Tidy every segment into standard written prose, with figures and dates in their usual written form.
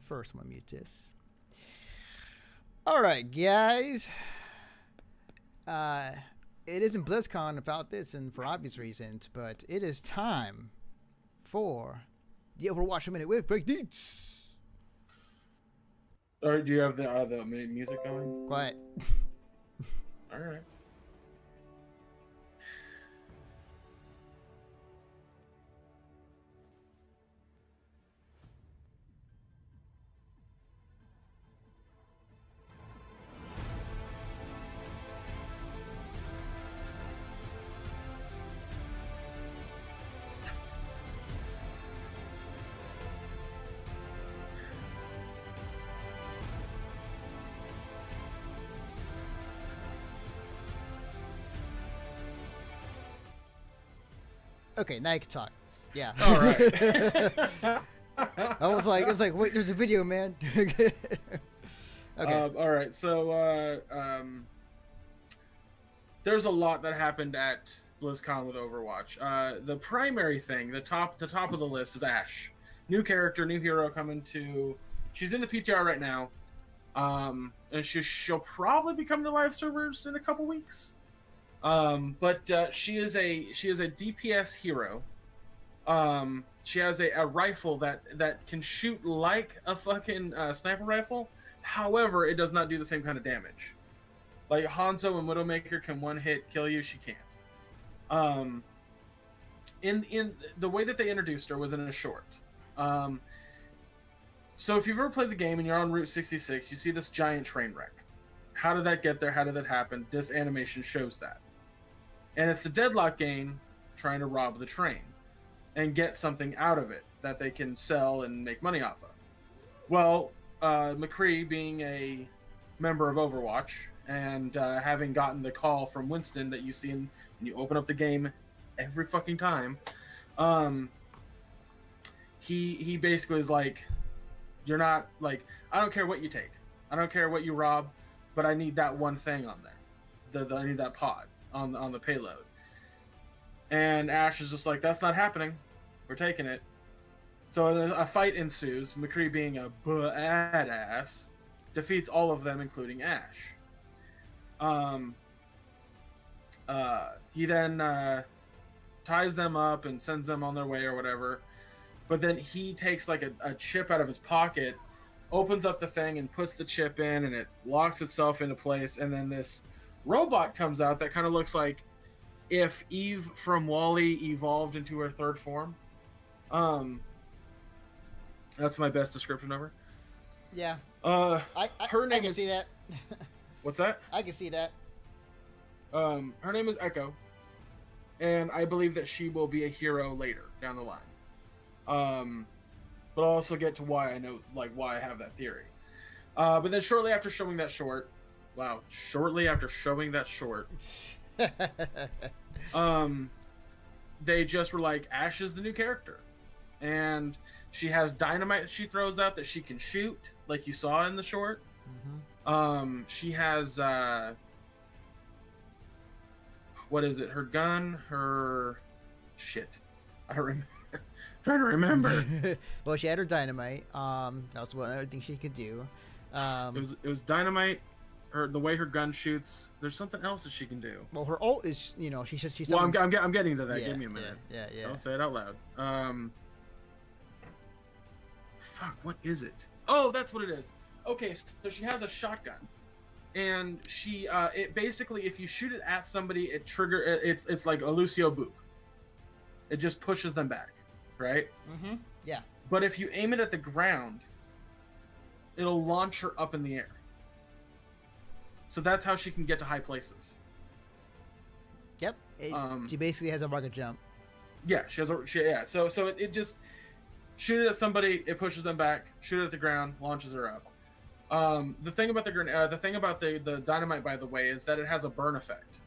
First, I'm gonna mute this. All right, guys. It isn't BlizzCon about this, and for obvious reasons, but it is time for the Overwatch Minute with Gregg Dietz. All right, do you have the music going? Quiet. All right. Okay, now you can talk. Yeah. All right. I was like, wait, there's a video, man. Okay. All right. So there's a lot that happened at BlizzCon with Overwatch. The primary thing, the top of the list is Ashe. New character, new hero coming to. She's in the PTR right now, and she'll probably be coming to live servers in a couple weeks. But she is a DPS hero. She has a rifle that can shoot like a fucking sniper rifle. However, it does not do the same kind of damage. Like Hanzo and Widowmaker can one hit kill you. She can't. In the way that they introduced her was in a short. So if you've ever played the game and you're on Route 66, you see this giant train wreck. How did that get there? How did that happen? This animation shows that. And it's the Deadlock gang trying to rob the train and get something out of it that they can sell and make money off of. Well, McCree, being a member of Overwatch and having gotten the call from Winston that you see when you open up the game every fucking time, he basically is like, you're not, like, I don't care what you take. I don't care what you rob, but I need that one thing on there. I need that pod on the payload. And Ashe is just like, that's not happening. We're taking it. So a fight ensues. McCree, being a badass, defeats all of them, including Ashe. He then ties them up and sends them on their way or whatever. But then he takes like a chip out of his pocket, opens up the thing and puts the chip in, and it locks itself into place. And then this robot comes out that kind of looks like if Eve from WALL-E evolved into her third form. That's my best description of her. Yeah. Her name I can is... see that. What's that? I can see that. Her name is Echo, and I believe that she will be a hero later down the line. But I'll also get to why I know, like, why I have that theory. But then shortly after showing that short, they just were like, Ashe is the new character. And she has dynamite she throws out that she can shoot, like you saw in the short. Mm-hmm. She has, what is it? Her gun, shit. I don't remember. Trying to remember. Well, she had her dynamite. That was one other thing she could do. It was dynamite. The way her gun shoots. There's something else that she can do. Well, her ult is, she's. Well, I'm getting to that. Yeah, Give me a minute. Yeah. Don't say it out loud. Fuck. What is it? Oh, that's what it is. Okay, so she has a shotgun, and she it basically, if you shoot it at somebody, it's like a Lucio boop. It just pushes them back, right? Mm-hmm. Yeah. But if you aim it at the ground, it'll launch her up in the air. So that's how she can get to high places. Yep. She basically has a rocket jump. Yeah, she has So it just shoot it at somebody, it pushes them back. Shoot it at the ground, launches her up. The thing about the dynamite, by the way, is that it has a burn effect.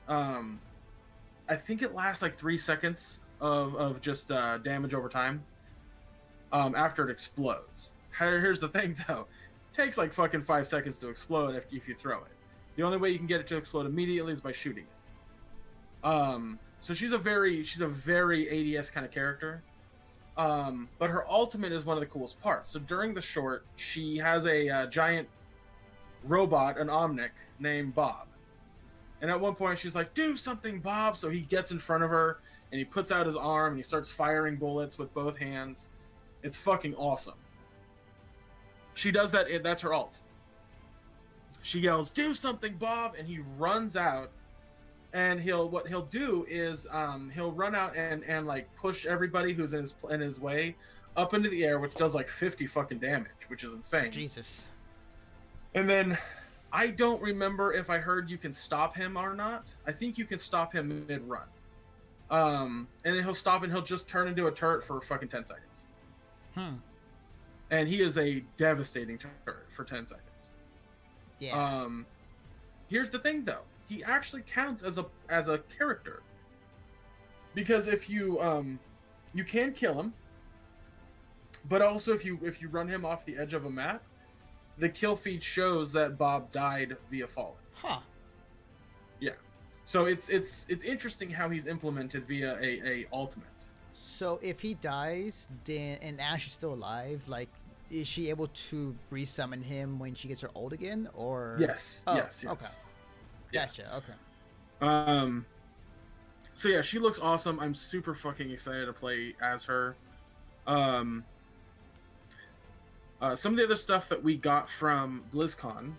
I think it lasts like 3 seconds of just damage over time. After it explodes. Here's the thing, though. It takes like fucking 5 seconds to explode if you throw it. The only way you can get it to explode immediately is by shooting it. So she's a very ADS kind of character. But her ultimate is one of the coolest parts. So during the short, she has a giant robot, an Omnic, named Bob. And at one point, she's like, "Do something, Bob!" So he gets in front of her, and he puts out his arm, and he starts firing bullets with both hands. It's fucking awesome. She does that. That's her ult. She yells, "Do something, Bob!" And he runs out. And what he'll do is he'll run out and like push everybody who's in his way up into the air, which does like 50 fucking damage, which is insane. Jesus. And then I don't remember if I heard you can stop him or not. I think you can stop him mid-run. And then he'll stop and he'll just turn into a turret for fucking 10 seconds. And he is a devastating turret for 10 seconds. Yeah. Here's the thing though. He actually counts as a character. Because if you you can kill him, but also if you run him off the edge of a map, the kill feed shows that Bob died via falling. Huh. Yeah. So it's interesting how he's implemented via a ultimate. So if he dies, then and Ashe is still alive, like, is she able to resummon him when she gets her ult again, or? Yes. Oh, yes. Okay. Gotcha. Yeah. Okay. So yeah, she looks awesome. I'm super fucking excited to play as her. Some of the other stuff that we got from BlizzCon,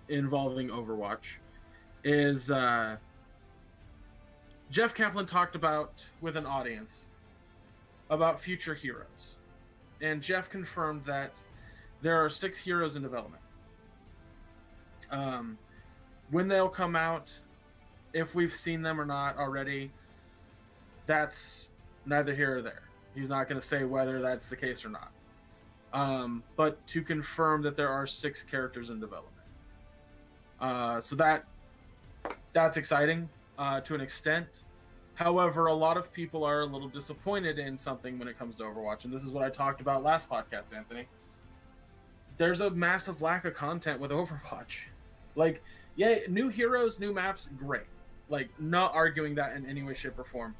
involving Overwatch, is Jeff Kaplan talked about with an audience about future heroes, and Jeff confirmed that there are 6 heroes in development. When they'll come out, if we've seen them or not already, that's neither here or there. He's not going to say whether that's the case or not. But to confirm that there are 6 characters in development. So that's exciting to an extent. However, a lot of people are a little disappointed in something when it comes to Overwatch, and this is what I talked about last podcast, Anthony. There's a massive lack of content with Overwatch. Like, yeah, new heroes, new maps, great. Like, not arguing that in any way, shape, or form.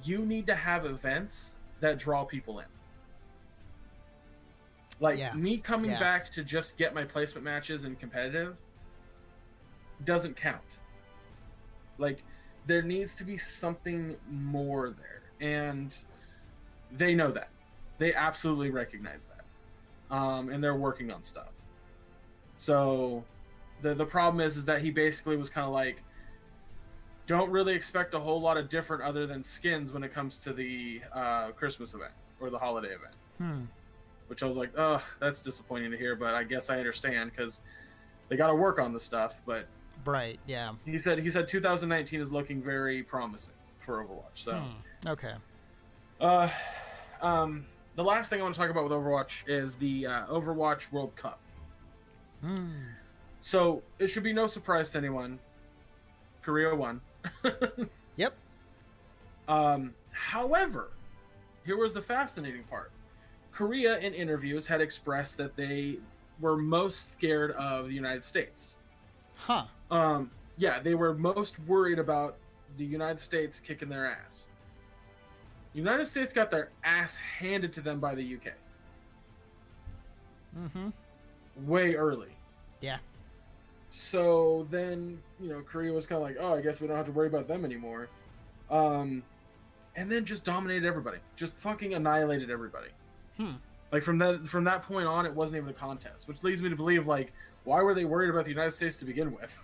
You need to have events that draw people in. Like, me coming back to just get my placement matches in competitive doesn't count. Like, there needs to be something more there. And they know that. They absolutely recognize that. And they're working on stuff. So the problem is that he basically was kind of like, don't really expect a whole lot of different other than skins when it comes to the Christmas event or the holiday event. Which I was like, oh, that's disappointing to hear, but I guess I understand because they got to work on the stuff. But right, yeah. He said 2019 is looking very promising for Overwatch. So okay. The last thing I want to talk about with Overwatch is the Overwatch World Cup. So it should be no surprise to anyone. Korea won. Yep. However, here was the fascinating part. Korea, in interviews, had expressed that they were most scared of the United States. Huh. Yeah, they were most worried about the United States kicking their ass. The United States got their ass handed to them by the UK. Way early. Yeah. So then, Korea was kind of like, oh, I guess we don't have to worry about them anymore. And then just dominated everybody. Just fucking annihilated everybody. Like, from that point on, it wasn't even a contest, which leads me to believe, like, why were they worried about the United States to begin with?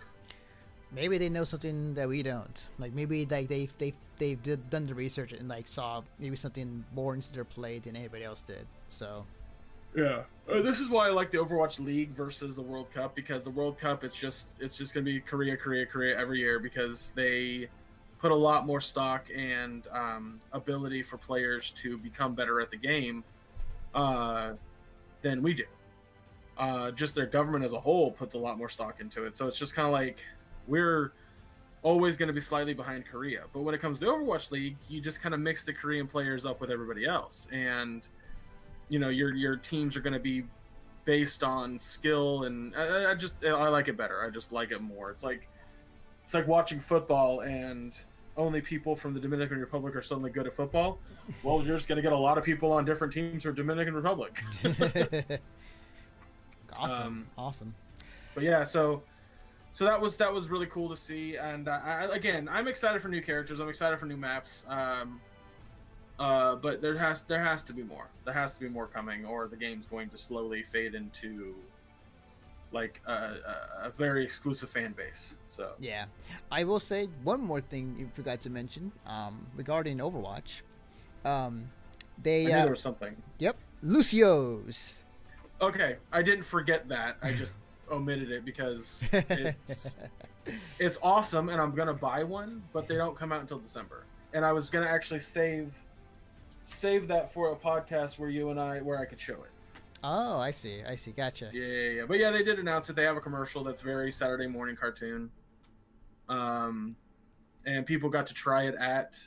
Maybe they know something that we don't. Like, maybe like they've done the research and like saw maybe something more into their play than anybody else did. So yeah, this is why I like the Overwatch League versus the World Cup, because the World Cup it's just gonna be Korea every year, because they put a lot more stock and ability for players to become better at the game than we do. Just their government as a whole puts a lot more stock into it, so it's just kind of like we're always going to be slightly behind Korea. But when it comes to Overwatch League, you just kind of mix the Korean players up with everybody else, and your teams are going to be based on skill, and I like it better. I just like it more. It's like watching football, and only people from the Dominican Republic are suddenly good at football. Well, you're just going to get a lot of people on different teams from Dominican Republic. Awesome. But yeah, so that was really cool to see, and I'm excited for new characters. I'm excited for new maps. But there has to be more. There has to be more coming, or the game's going to slowly fade into like a very exclusive fan base. So yeah, I will say one more thing you forgot to mention regarding Overwatch. I knew there was something. Yep, Lucio's. Okay, I didn't forget that. I just omitted it because it's awesome, and I'm gonna buy one, but they don't come out until December. And I was gonna actually save that for a podcast where I could show it. Oh, I see. Gotcha. Yeah. But yeah, they did announce it. They have a commercial that's very Saturday morning cartoon. And people got to try it at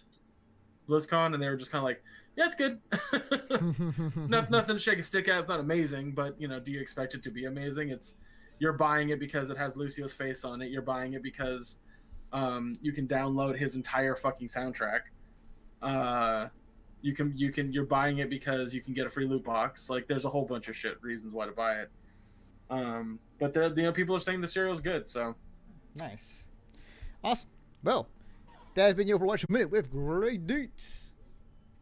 BlizzCon, and they were just kind of like, yeah, it's good. Nothing to shake a stick at. It's not amazing, but, do you expect it to be amazing? You're buying it because it has Lucio's face on it. You're buying it because you can download his entire fucking soundtrack. You're buying it because you can get a free loot box. Like, there's a whole bunch of reasons why to buy it. But people are saying the cereal is good, so nice, awesome. Well, that has been your Overwatch Minute with Gregg Dietz.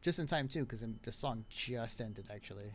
Just in time too, because the song just ended actually.